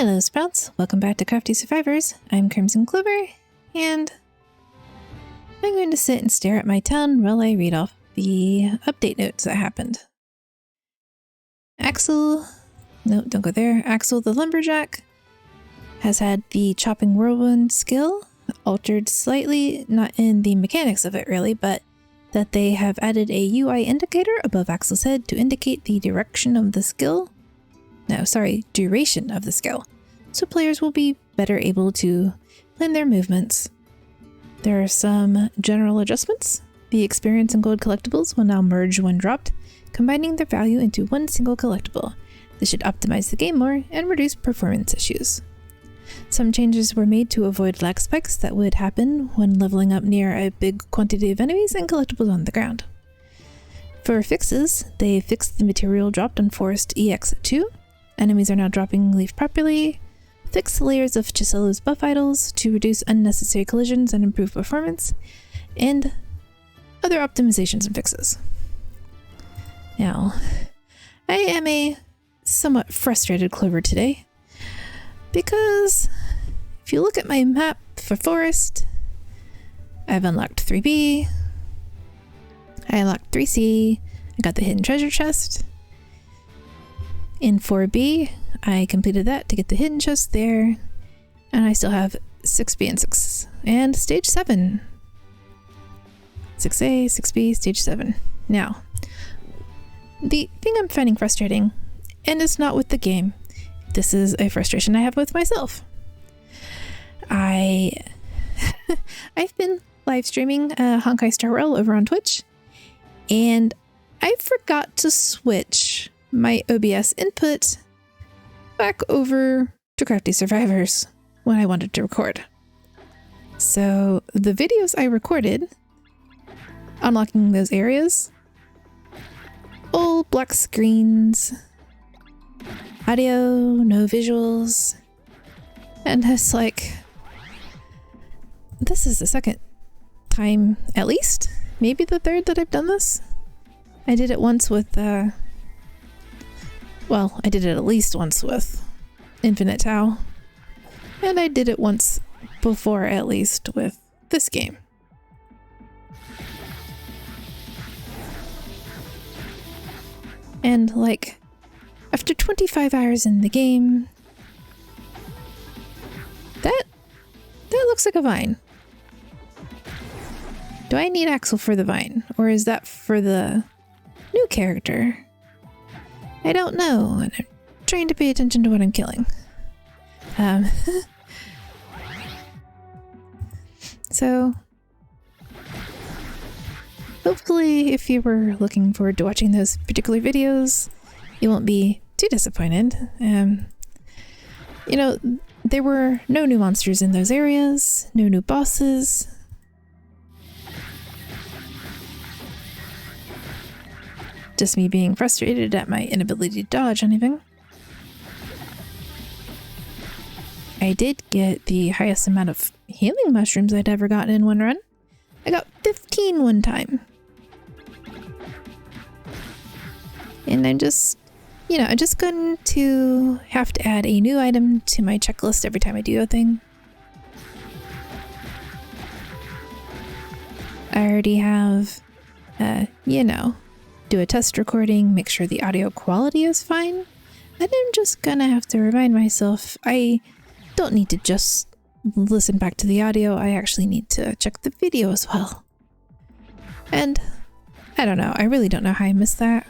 Hello Sprouts, welcome back to Crafty Survivors. I'm Crimson Clover, and I'm going to sit and stare at my town while I read off the update notes that happened. Axel, no, don't go there. Axel the Lumberjack has had the Chopping Whirlwind skill altered slightly, not in the mechanics of it really, but that they have added a UI indicator above Axel's head to indicate the direction of the skill. No, sorry, duration of the skill, so players will be better able to plan their movements. There are some general adjustments. The experience and gold collectibles will now merge when dropped, combining their value into one single collectible. This should optimize the game more and reduce performance issues. Some changes were made to avoid lag spikes that would happen when leveling up near a big quantity of enemies and collectibles on the ground. For fixes, they fixed the material dropped on Forest EX2. Enemies are now dropping leaf properly, fixed layers of Chiselo's buff idols to reduce unnecessary collisions and improve performance, and other optimizations and fixes. Now, I am a somewhat frustrated Clover today, because if you look at my map for Forest, I've unlocked 3B, I unlocked 3C, I got the hidden treasure chest. In 4B, I completed that to get the hidden chest there, and I still have 6B and 6, and stage 7. 6A, 6B, stage 7. Now, the thing I'm finding frustrating, and it's not with the game, this is a frustration I have with myself. I've been live streaming Honkai Star Rail over on Twitch, and I forgot to switch my OBS input back over to Crafty Survivors when I wanted to record. So the videos I recorded unlocking those areas, all black screens, audio, no visuals, and it's like, this is the second time at least, maybe the third that I've done this. I did it once with well, I did it at least once with Infinite Tau, and I did it once before at least with this game. And like, after 25 hours in the game, that looks like a vine. Do I need Axel for the vine, or is that for the new character? I don't know, and I'm trying to pay attention to what I'm killing. So, hopefully if you were looking forward to watching those particular videos, you won't be too disappointed. You know, there were no new monsters in those areas, no new bosses. Just me being frustrated at my inability to dodge anything. I did get the highest amount of healing mushrooms I'd ever gotten in one run. I got 15 one time. And I'm just, you know, I'm just going to have to add a new item to my checklist every time I do a thing. I already have, you know, do a test recording, make sure the audio quality is fine, and I'm just gonna have to remind myself I don't need to just listen back to the audio, I actually need to check the video as well. And I don't know, I really don't know how I missed that.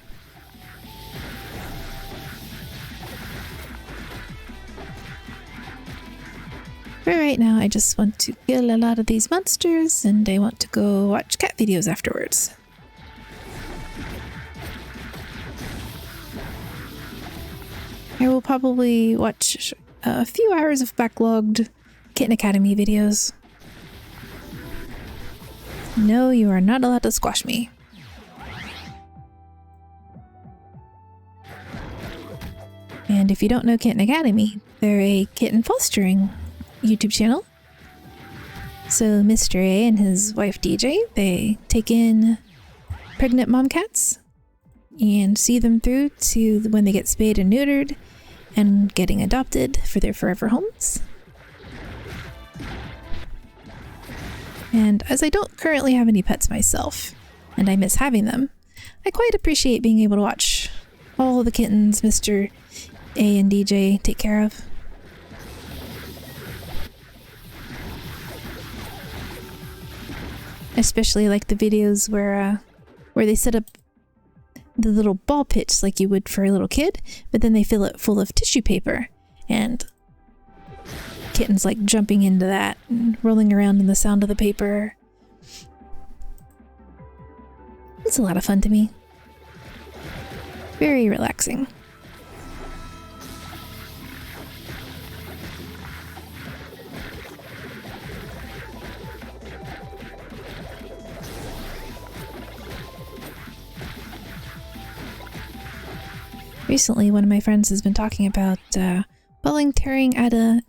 But right now I just want to kill a lot of these monsters, and I want to go watch cat videos afterwards. I will probably watch a few hours of backlogged Kitten Academy videos. No, you are not allowed to squash me. And if you don't know Kitten Academy, they're a kitten fostering YouTube channel. So Mr. A and his wife DJ, they take in pregnant mom cats and see them through to when they get spayed and neutered, and getting adopted for their forever homes. And as I don't currently have any pets myself, and I miss having them, I quite appreciate being able to watch all the kittens Mr. A and DJ take care of. Especially like the videos where they set up the little ball pits like you would for a little kid, but then they fill it full of tissue paper, and kittens like jumping into that and rolling around in the sound of the paper. It's a lot of fun to me. Very relaxing. Recently, one of my friends has been talking about volunteering at an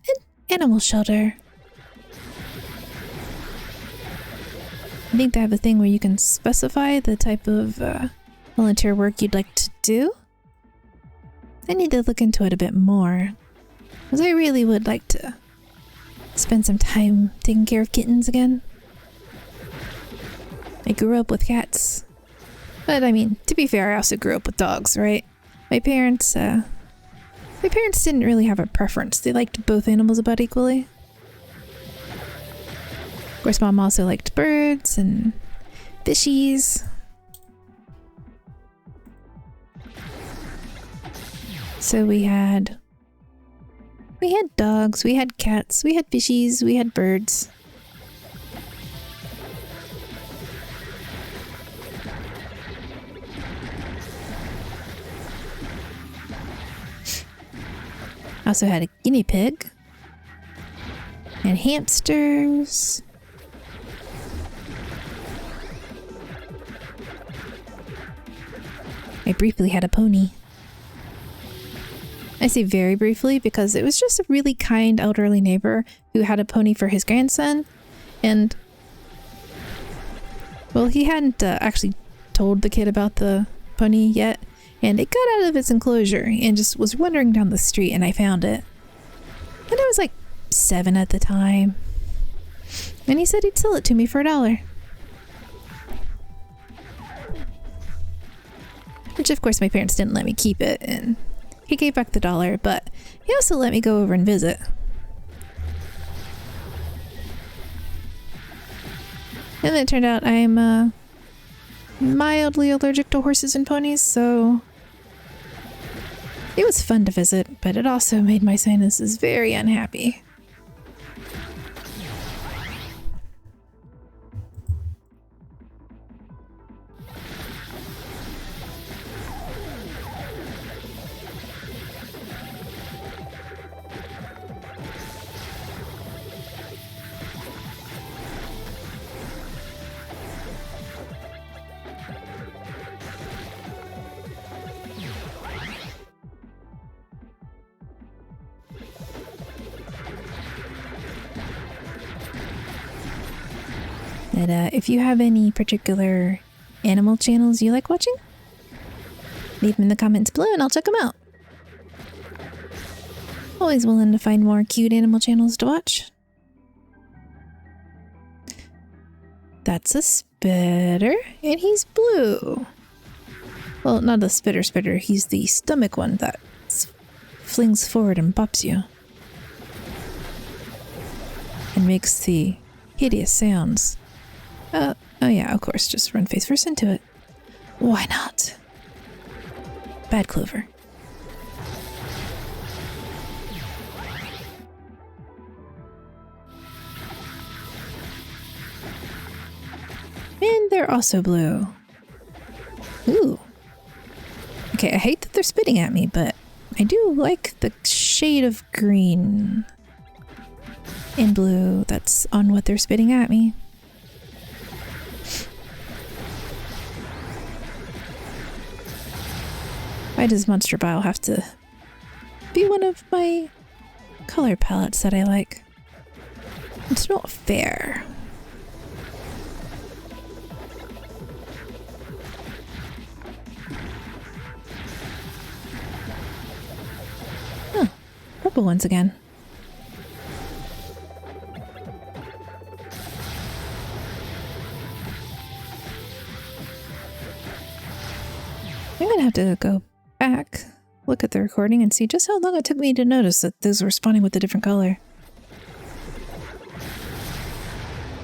animal shelter. I think they have a thing where you can specify the type of volunteer work you'd like to do. I need to look into it a bit more, because I really would like to spend some time taking care of kittens again. I grew up with cats, but I mean, to be fair, I also grew up with dogs, right? My parents didn't really have a preference. They liked both animals about equally. Of course, Mom also liked birds and fishies. So we had dogs, we had cats, we had fishies, we had birds. I also had a guinea pig and hamsters. I briefly had a pony. I say very briefly because it was just a really kind elderly neighbor who had a pony for his grandson, and well, he hadn't actually told the kid about the pony yet, and it got out of its enclosure and just was wandering down the street, and I found it. And I was like 7 at the time. And he said he'd sell it to me for $1. Which of course my parents didn't let me keep it, and he gave back the $1, but he also let me go over and visit. And then it turned out I'm mildly allergic to horses and ponies, so it was fun to visit, but it also made my sinuses very unhappy. And if you have any particular animal channels you like watching, leave them in the comments below and I'll check them out. Always willing to find more cute animal channels to watch. That's a spitter, and he's blue. Well, not the spitter, he's the stomach one that flings forward and bops you. And makes the hideous sounds. Oh yeah, of course, just run face first into it. Why not? Bad Clover. And they're also blue. Ooh. Okay, I hate that they're spitting at me, but I do like the shade of green and blue that's on what they're spitting at me. Why does Monster Bile have to be one of my color palettes that I like? It's not fair. Huh. purple ones again. I'm gonna have to go back, look at the recording, and see just how long it took me to notice that those were spawning with a different color.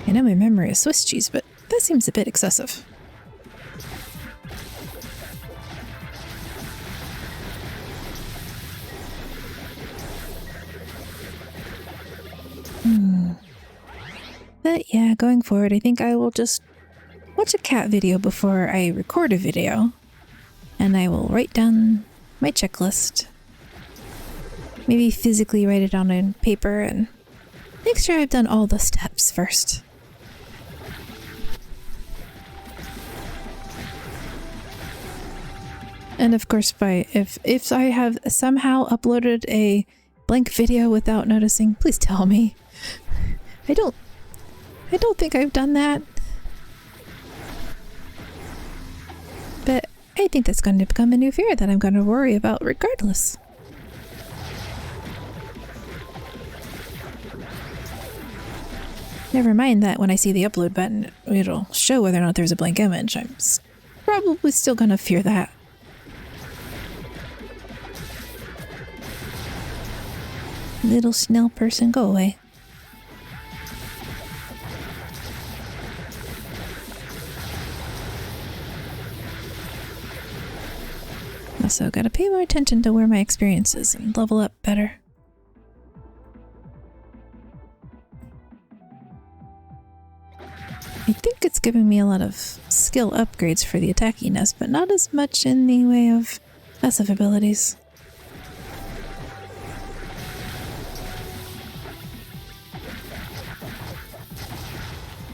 I know my memory is Swiss cheese, but that seems a bit excessive. But yeah, going forward, I think I will just watch a cat video before I record a video. And I will write down my checklist. Maybe physically write it down on paper and make sure I've done all the steps first. And of course, if I have somehow uploaded a blank video without noticing, please tell me. I don't think I've done that. But I think that's going to become a new fear that I'm going to worry about regardless. Never mind that when I see the upload button, it'll show whether or not there's a blank image. I'm probably still going to fear that. Little snail person, go away. Also, gotta pay more attention to where my experience is and level up better. I think it's giving me a lot of skill upgrades for the attackiness, but not as much in the way of passive abilities.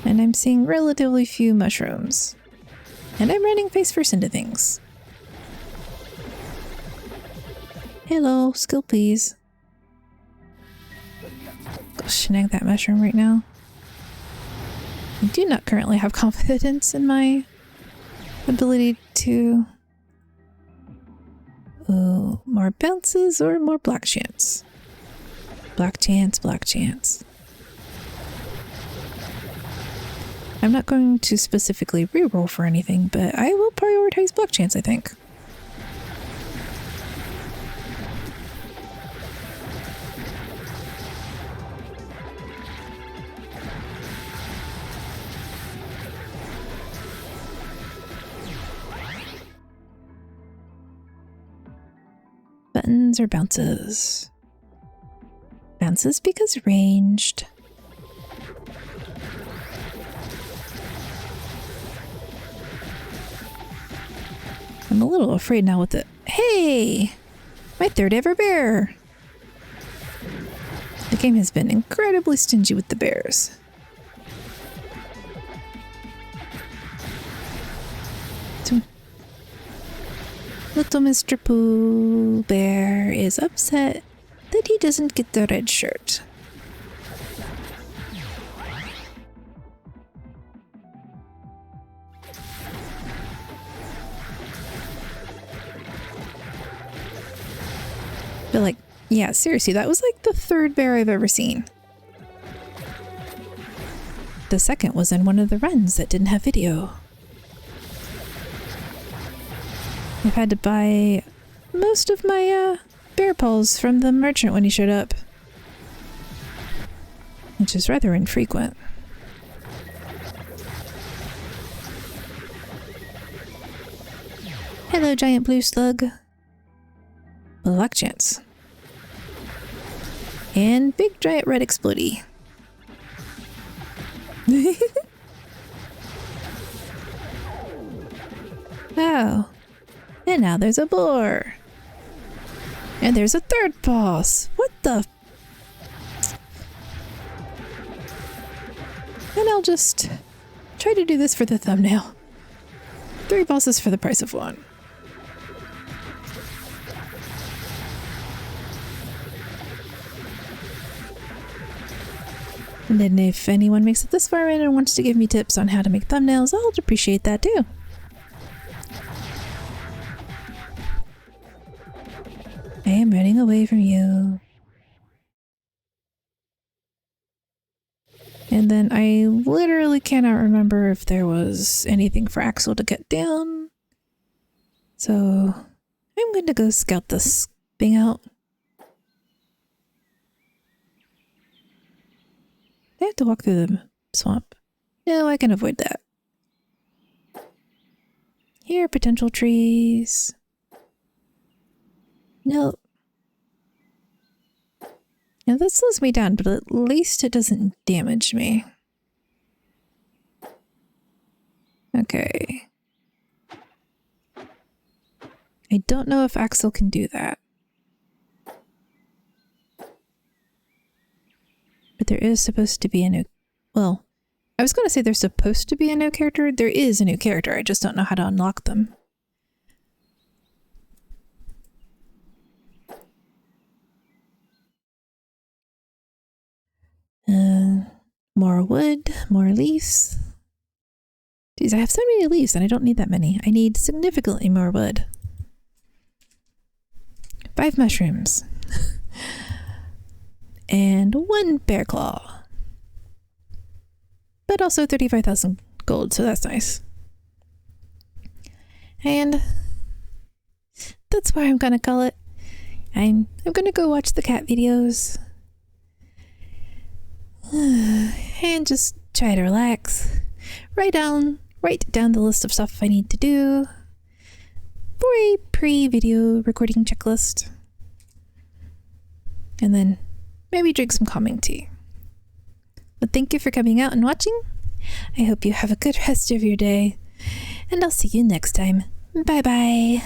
And I'm seeing relatively few mushrooms. And I'm running face first into things. Hello, skill please. Go snag that mushroom right now. I do not currently have confidence in my ability to... Ooh, more bounces or more black chance? Black chance, black chance. I'm not going to specifically reroll for anything, but I will prioritize black chance, I think. Buttons or bounces? Bounces because ranged. I'm a little afraid now with the... Hey! My third ever bear! The game has been incredibly stingy with the bears. Little Mr. Pooh Bear is upset that he doesn't get the red shirt. But like, yeah, seriously, that was like the third bear I've ever seen. The second was in one of the runs that didn't have video. I've had to buy most of my bear paws from the merchant when he showed up, which is rather infrequent. Hello, giant blue slug. Black chance. And big giant red explodey. Wow. And now there's a boar. And there's a third boss. What the? And I'll just try to do this for the thumbnail. 3 bosses for the price of 1. And then if anyone makes it this far in and wants to give me tips on how to make thumbnails, I'll appreciate that too. I am running away from you. And then I literally cannot remember if there was anything for Axel to get down. So I'm going to go scout this thing out. I have to walk through the swamp. No, I can avoid that. Here are potential trees. Nope. Now that slows me down, but at least it doesn't damage me. Okay. I don't know if Axel can do that. But there is supposed to be a new... Well, I was going to say there's supposed to be a new character. There is a new character. I just don't know how to unlock them. More wood, more leaves. Geez, I have so many leaves and I don't need that many. I need significantly more wood. 5 mushrooms. And 1 bear claw. But also 35,000 gold, so that's nice. And that's why I'm gonna call it. I'm gonna go watch the cat videos. And just try to relax. Write down the list of stuff I need to do for a pre-video recording checklist. And then maybe drink some calming tea. But thank you for coming out and watching. I hope you have a good rest of your day. And I'll see you next time. Bye bye.